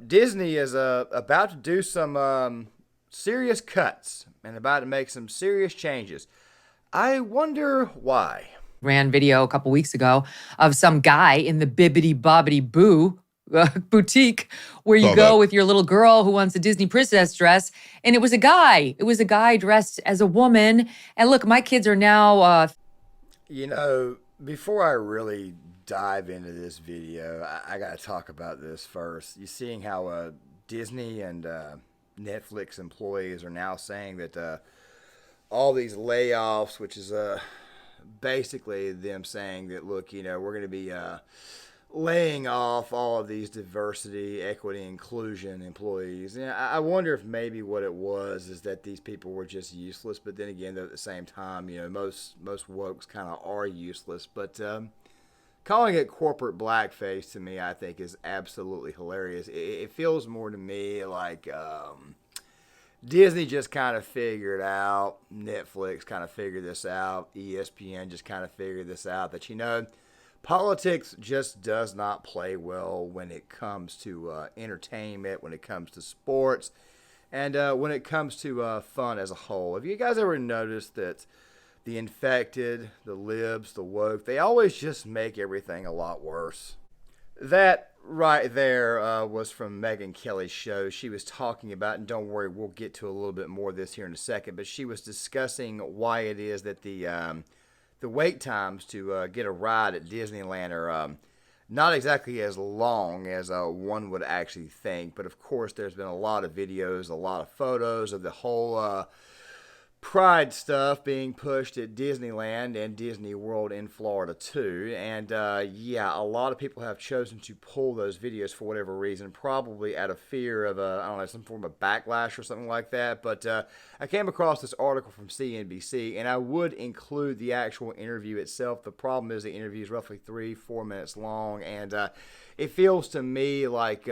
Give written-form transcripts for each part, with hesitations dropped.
Disney is about to do some serious cuts and about to make some serious changes. I wonder why. Ran video a couple weeks ago of some guy in the Bibbidi Bobbidi Boo boutique where you go with your little girl who wants a Disney princess dress. And it was a guy. It was a guy dressed as a woman. And look, my kids are now... Before I really dive into this video, I got to talk about this first. You seeing how Disney and Netflix employees are now saying that all these layoffs, which is basically them saying that, look, we're going to be laying off all of these diversity, equity, inclusion employees. I wonder if maybe what it was is that these people were just useless, but then again, at the same time, most wokes kind of are useless. But calling it corporate blackface to me, I think, is absolutely hilarious. It feels more to me like Disney just kind of figured out, Netflix kind of figured this out, ESPN just kind of figured this out, that, politics just does not play well when it comes to entertainment, when it comes to sports, and when it comes to fun as a whole. Have you guys ever noticed that the infected, the libs, the woke, they always just make everything a lot worse? That right there was from Megyn Kelly's show. She was talking about, and don't worry, we'll get to a little bit more of this here in a second, but she was discussing why it is that the wait times to get a ride at Disneyland are not exactly as long as one would actually think. But of course, there's been a lot of videos, a lot of photos of the whole Pride stuff being pushed at Disneyland and Disney World in Florida too. And a lot of people have chosen to pull those videos for whatever reason, probably out of fear of some form of backlash or something like that. But I came across this article from CNBC, and I would include the actual interview itself. The problem is the interview is roughly 3-4 minutes long, and it feels to me like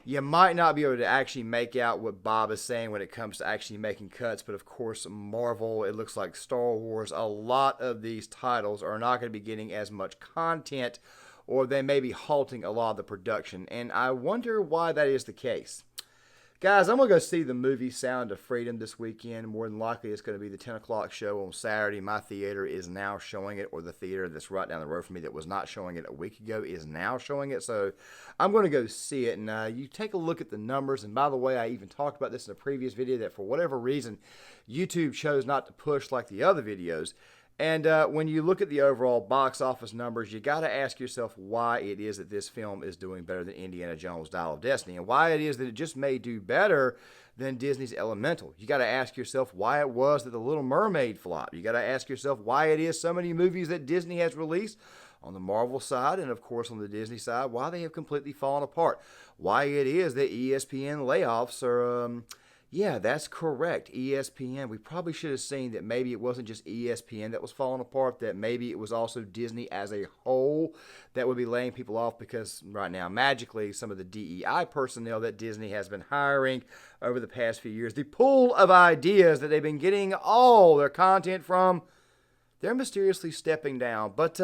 you might not be able to actually make out what Bob is saying when it comes to actually making cuts. But of course, Marvel, it looks like Star Wars, a lot of these titles are not going to be getting as much content, or they may be halting a lot of the production. And I wonder why that is the case. Guys, I'm going to go see the movie Sound of Freedom this weekend. More than likely, it's going to be the 10 o'clock show on Saturday. My theater is now showing it, or the theater that's right down the road from me that was not showing it a week ago is now showing it. So I'm going to go see it, and you take a look at the numbers. And by the way, I even talked about this in a previous video that for whatever reason, YouTube chose not to push like the other videos. And when you look at the overall box office numbers, you got to ask yourself why it is that this film is doing better than Indiana Jones' Dial of Destiny, and why it is that it just may do better than Disney's Elemental. You got to ask yourself why it was that The Little Mermaid flopped. You got to ask yourself why it is so many movies that Disney has released on the Marvel side and, of course, on the Disney side, why they have completely fallen apart. Why it is that ESPN layoffs are... Yeah, that's correct. ESPN. We probably should have seen that maybe it wasn't just ESPN that was falling apart, that maybe it was also Disney as a whole that would be laying people off, because right now, magically, some of the DEI personnel that Disney has been hiring over the past few years, the pool of ideas that they've been getting all their content from, they're mysteriously stepping down. But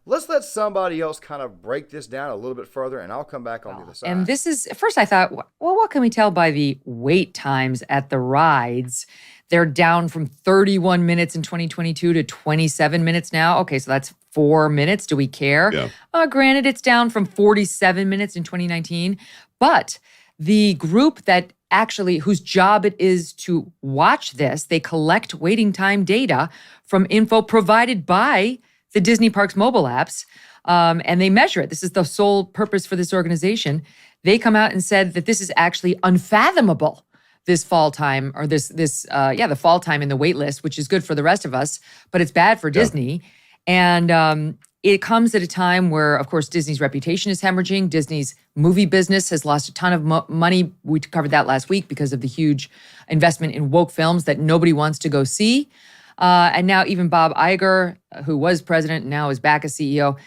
let's let somebody else kind of break this down a little bit further, and I'll come back on the other side. And this is, first I thought, well, what can we tell by the wait times at the rides? They're down from 31 minutes in 2022 to 27 minutes now. Okay, so that's 4 minutes. Do we care? Yeah. Granted, it's down from 47 minutes in 2019. But the group that actually, whose job it is to watch this, they collect waiting time data from info provided by the Disney Parks mobile apps, and they measure it. This is the sole purpose for this organization. They come out and said that this is actually unfathomable, this fall time, or the fall time in the wait list, which is good for the rest of us, but it's bad for Disney. And it comes at a time where, of course, Disney's reputation is hemorrhaging. Disney's movie business has lost a ton of money. We covered that last week because of the huge investment in woke films that nobody wants to go see. And now even Bob Iger, who was president and now is back as CEO,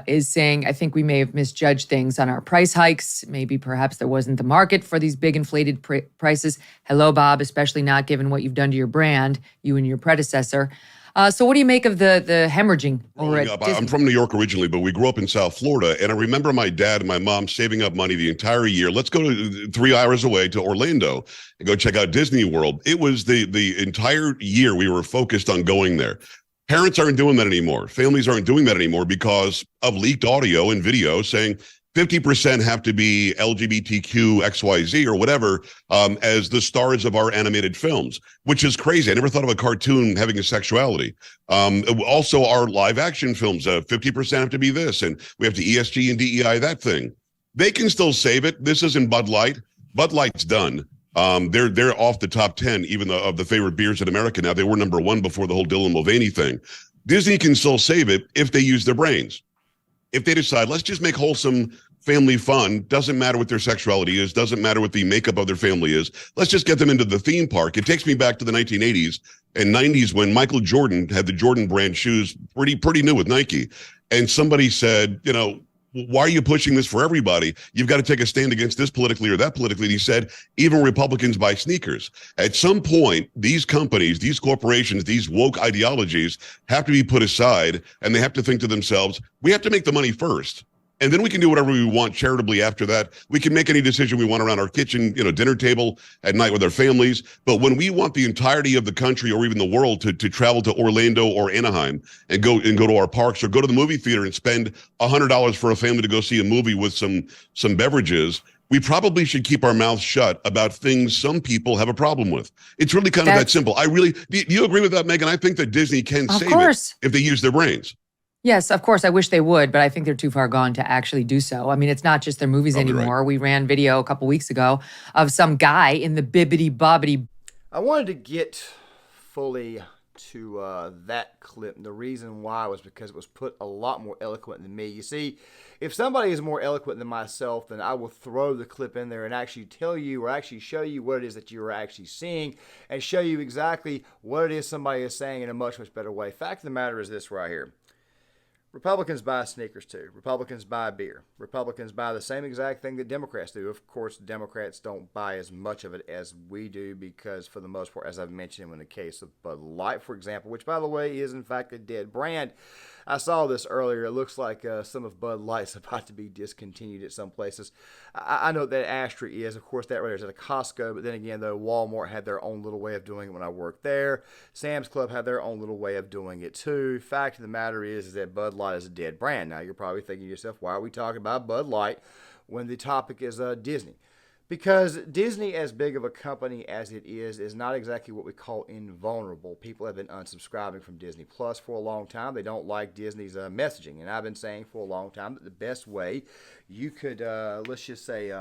is saying, I think we may have misjudged things on our price hikes. Maybe perhaps there wasn't the market for these big inflated prices. Hello, Bob, especially not given what you've done to your brand, you and your predecessor. So what do you make of the hemorrhaging over Growing at up, Disney? I'm from New York originally, but we grew up in South Florida, and I remember my dad and my mom saving up money the entire year. Let's go to 3 hours away to Orlando and go check out Disney World. It was the entire year we were focused on going there. Parents aren't doing that anymore. Families aren't doing that anymore because of leaked audio and video saying 50% have to be LGBTQ, XYZ, or whatever, as the stars of our animated films, which is crazy. I never thought of a cartoon having a sexuality. Also, our live action films, 50% have to be this, and we have to ESG and DEI that thing. They can still save it. This isn't Bud Light. Bud Light's done. They're off the top 10, even though of the favorite beers in America now. They were number 1 before the whole Dylan Mulvaney thing. Disney can still save it if they use their brains. If they decide, let's just make wholesome family fun, doesn't matter what their sexuality is, doesn't matter what the makeup of their family is, let's just get them into the theme park. It takes me back to the 1980s and 90s when Michael Jordan had the Jordan brand shoes, pretty new with Nike. And somebody said, why are you pushing this for everybody? You've got to take a stand against this politically or that politically. And he said, even Republicans buy sneakers. At some point, these companies, these corporations, these woke ideologies have to be put aside, and they have to think to themselves, we have to make the money first. And then we can do whatever we want charitably after that. We can make any decision we want around our kitchen, dinner table at night with our families. But when we want the entirety of the country or even the world to travel to Orlando or Anaheim and go to our parks or go to the movie theater and spend $100 for a family to go see a movie with some beverages, we probably should keep our mouths shut about things some people have a problem with. It's really kind of that simple. Do you agree with that, Megan? I think that Disney can save it if they use their brains. Yes, of course. I wish they would, but I think they're too far gone to actually do so. I mean, it's not just their movies anymore. Right. We ran video a couple weeks ago of some guy in the bibbity-bobbity. I wanted to get fully to that clip. And the reason why was because it was put a lot more eloquent than me. You see, if somebody is more eloquent than myself, then I will throw the clip in there and actually tell you or actually show you what it is that you are actually seeing and show you exactly what it is somebody is saying in a much, much better way. Fact of the matter is this right here. Republicans buy sneakers too. Republicans buy beer. Republicans buy the same exact thing that Democrats do. Of course, Democrats don't buy as much of it as we do because, for the most part, as I've mentioned in the case of Bud Light, for example, which, by the way, is in fact a dead brand. I saw this earlier. It looks like some of Bud Light's about to be discontinued at some places. I know that Astra is. Of course, that right there is at a Costco. But then again, though, Walmart had their own little way of doing it when I worked there. Sam's Club had their own little way of doing it, too. Fact of the matter is that Bud Light is a dead brand. Now, you're probably thinking to yourself, why are we talking about Bud Light when the topic is Disney? Because Disney, as big of a company as it is not exactly what we call invulnerable. People have been unsubscribing from Disney Plus for a long time. They don't like Disney's messaging. And I've been saying for a long time that the best way you could, let's just say,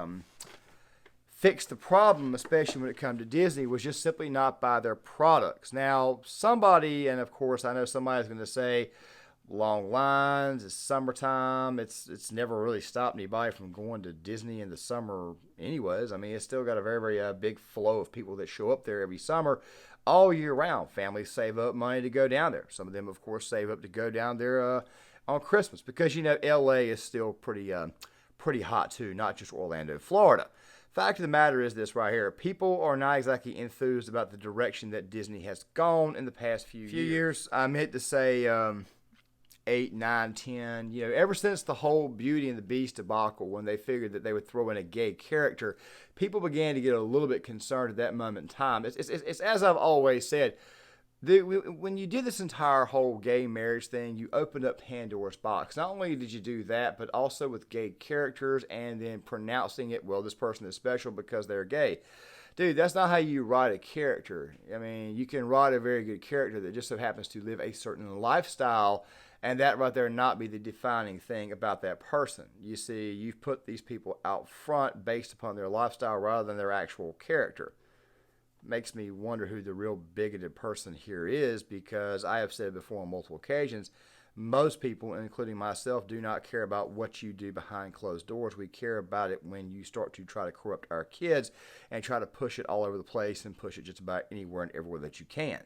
fix the problem, especially when it comes to Disney, was just simply not buy their products. Now, somebody, and of course I know somebody's going to say, long lines, it's summertime, it's never really stopped anybody from going to Disney in the summer anyways. I mean, it's still got a very, very big flow of people that show up there every summer all year round. Families save up money to go down there. Some of them, of course, save up to go down there on Christmas because, LA is still pretty hot too, not just Orlando, Florida. Fact of the matter is this right here. People are not exactly enthused about the direction that Disney has gone in the past few years. I meant to say 8, 9, 10, ever since the whole Beauty and the Beast debacle, when they figured that they would throw in a gay character, people began to get a little bit concerned at that moment in time. It's as I've always said, when you did this entire whole gay marriage thing, you opened up Pandora's box. Not only did you do that, but also with gay characters and then pronouncing it, well, this person is special because they're gay. Dude, that's not how you write a character. I mean, you can write a very good character that just so happens to live a certain lifestyle, and that right there not be the defining thing about that person. You see, you've put these people out front based upon their lifestyle rather than their actual character. Makes me wonder who the real bigoted person here is, because I have said before on multiple occasions, most people, including myself, do not care about what you do behind closed doors. We care about it when you start to try to corrupt our kids and try to push it all over the place and push it just about anywhere and everywhere that you can.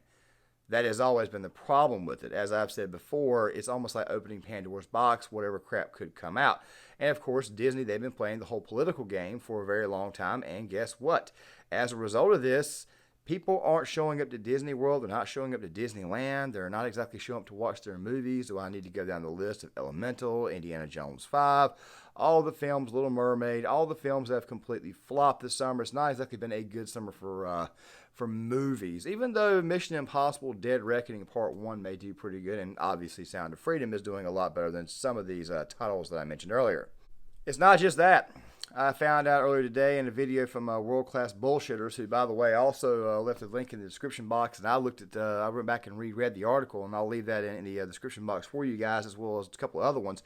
That has always been the problem with it. As I've said before, it's almost like opening Pandora's box, whatever crap could come out. And of course, Disney, they've been playing the whole political game for a very long time. And guess what? As a result of this, People aren't showing up to Disney World. They're not showing up to Disneyland. They're not exactly showing up to watch their movies. Do I need to go down the list of Elemental, Indiana Jones 5, all the films, Little Mermaid, all the films that have completely flopped this summer? It's not exactly been a good summer for movies. Even though Mission Impossible Dead Reckoning Part 1 may do pretty good, and obviously Sound of Freedom is doing a lot better than some of these titles that I mentioned earlier. It's not just that. I found out earlier today in a video from World Class Bullshitters, who, by the way, also left a link in the description box, and I went back and reread the article, and I'll leave that in the description box for you guys, as well as a couple of other ones.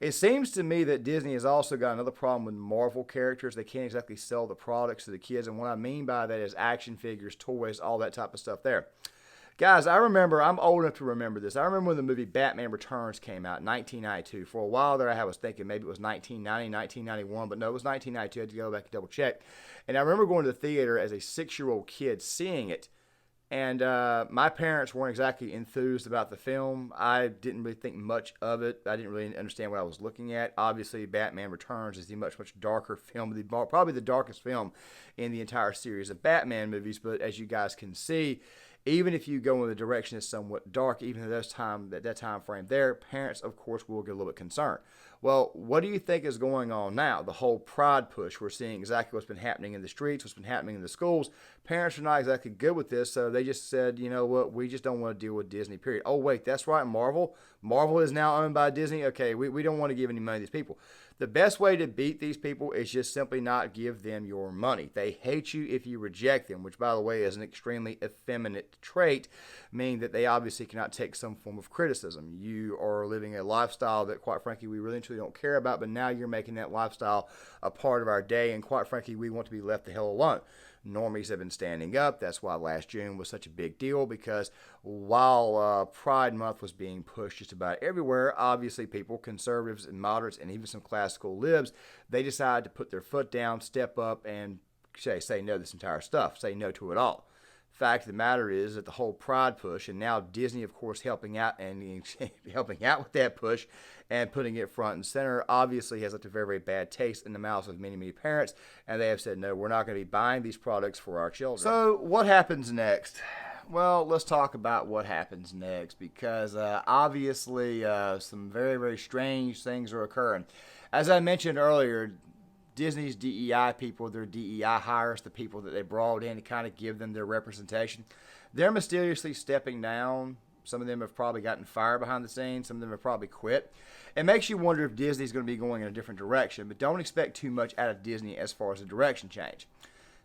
It seems to me that Disney has also got another problem with Marvel characters. They can't exactly sell the products to the kids, and what I mean by that is action figures, toys, all that type of stuff there. Guys, I'm old enough to remember this. I remember when the movie Batman Returns came out in 1992. For a while there, I was thinking maybe it was 1990, 1991, but no, it was 1992. I had to go back and double check. And I remember going to the theater as a 6-year-old kid seeing it. And my parents weren't exactly enthused about the film. I didn't really think much of it. I didn't really understand what I was looking at. Obviously, Batman Returns is the much darker film, probably the darkest film in the entire series of Batman movies. But as you guys can see, even if you go in the direction that's somewhat dark, even at that time frame there, parents, of course, will get a little bit concerned. Well, what do you think is going on now? The whole pride push. We're seeing exactly what's been happening in the streets, what's been happening in the schools. Parents are not exactly good with this, so they just said, you know what, we just don't want to deal with Disney, period. Oh, wait, that's right, Marvel. Marvel is now owned by Disney. Okay, we don't want to give any money to these people. The best way to beat these people is just simply not give them your money. They hate you if you reject them, which, by the way, is an extremely effeminate trait, meaning that they obviously cannot take some form of criticism. You are living a lifestyle that, quite frankly, we really and truly don't care about, but now you're making that lifestyle a part of our day, and quite frankly, we want to be left the hell alone. Normies have been standing up. That's why last June was such a big deal, because while Pride Month was being pushed just about everywhere, obviously people, conservatives and moderates and even some classical libs, they decided to put their foot down, step up, and say no to this entire stuff, say no to it all. Fact of the matter is that the whole Pride push, and now Disney, of course, helping out with that push and putting it front and center, obviously has left a very, very bad taste in the mouths of many, many parents, and they have said, no, we're not going to be buying these products for our children. So what happens next? Well, let's talk about what happens next, because obviously some very, very strange things are occurring. As I mentioned earlier, Disney's DEI people, their DEI hires, the people that they brought in to kind of give them their representation, they're mysteriously stepping down. Some of them have probably gotten fired behind the scenes. Some of them have probably quit. It makes you wonder if Disney's going to be going in a different direction, but don't expect too much out of Disney as far as a direction change.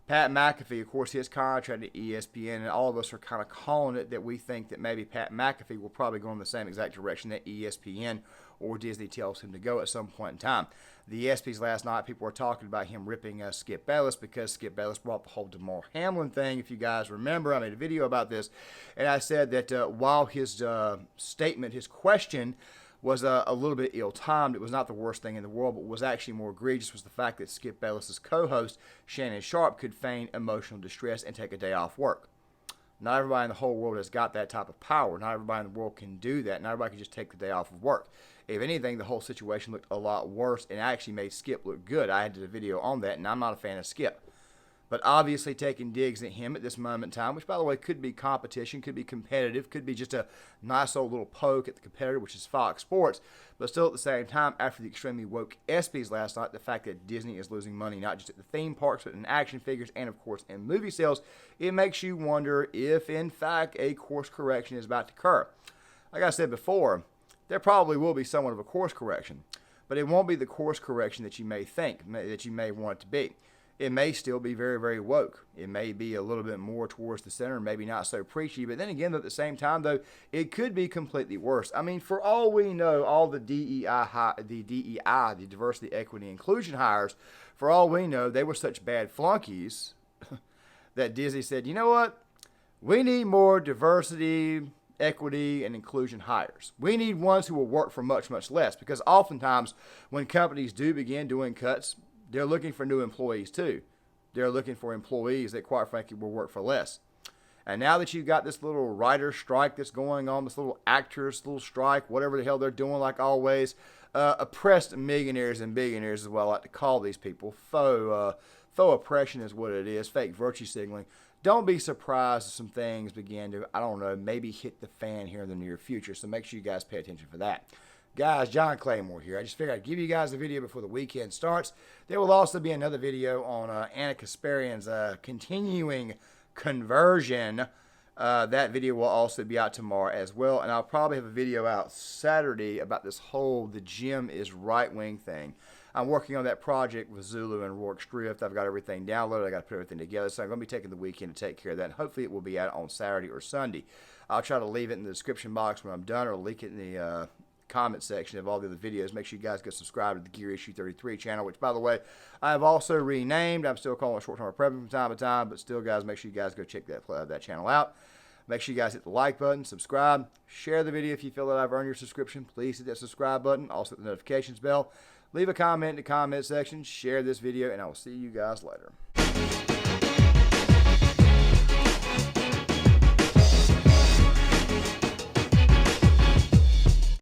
Pat McAfee, of course, his contract at ESPN, and all of us are kind of calling it that we think that maybe Pat McAfee will probably go in the same exact direction that ESPN or Disney tells him to go at some point in time. The ESPYs last night, people were talking about him ripping Skip Bayless, because Skip Bayless brought the whole Damar Hamlin thing. If you guys remember, I made a video about this, and I said that while his statement, his question, was a little bit ill-timed, it was not the worst thing in the world, but what was actually more egregious was the fact that Skip Bayless's co-host, Shannon Sharp, could feign emotional distress and take a day off work. Not everybody in the whole world has got that type of power. Not everybody in the world can do that. Not everybody can just take the day off of work. If anything, the whole situation looked a lot worse, and actually made Skip look good. I did a video on that, and I'm not a fan of Skip. But obviously taking digs at him at this moment in time, which, by the way, could be competition, could be competitive, could be just a nice old little poke at the competitor, which is Fox Sports. But still, at the same time, after the extremely woke ESPYs last night, the fact that Disney is losing money not just at the theme parks, but in action figures and, of course, in movie sales, it makes you wonder if, in fact, a course correction is about to occur. Like I said before, there probably will be somewhat of a course correction, but it won't be the course correction that you may think, that you may want it to be. It may still be very, very woke. It may be a little bit more towards the center, maybe not so preachy. But then again, at the same time, though, it could be completely worse. I mean, for all we know, all the the diversity, equity, inclusion hires, for all we know, they were such bad flunkies that Disney said, you know what? We need more diversity, equity, and inclusion hires. We need ones who will work for much, much less. Because oftentimes, when companies do begin doing cuts, they're looking for new employees too. They're looking for employees that, quite frankly, will work for less. And now that you've got this little writer strike that's going on, this little actors, little strike, whatever the hell they're doing, like always, oppressed millionaires and billionaires is what I like to call these people, faux Faux oppression is what it is, fake virtue signaling. Don't be surprised if some things begin to, I don't know, maybe hit the fan here in the near future. So make sure you guys pay attention for that. Guys, John Claymore here. I just figured I'd give you guys a video before the weekend starts. There will also be another video on Anna Kasparian's continuing conversion. That video will also be out tomorrow as well. And I'll probably have a video out Saturday about this whole the gym is right-wing thing. I'm working on that project with Zulu and Rourke Strift. I've got everything downloaded. I got to put everything together. So I'm going to be taking the weekend to take care of that. And hopefully it will be out on Saturday or Sunday. I'll try to leave it in the description box when I'm done, or leak it in the comment section of all the other videos. Make sure you guys go subscribe to the Gear Issue 33 channel, which, by the way, I have also renamed. I'm still calling it Short-Term Prepping from time to time, but still, guys, make sure you guys go check that channel out. Make sure you guys hit the like button, subscribe, share the video if you feel that I've earned your subscription. Please hit that subscribe button. Also hit the notifications bell. Leave a comment in the comment section. Share this video, and I will see you guys later.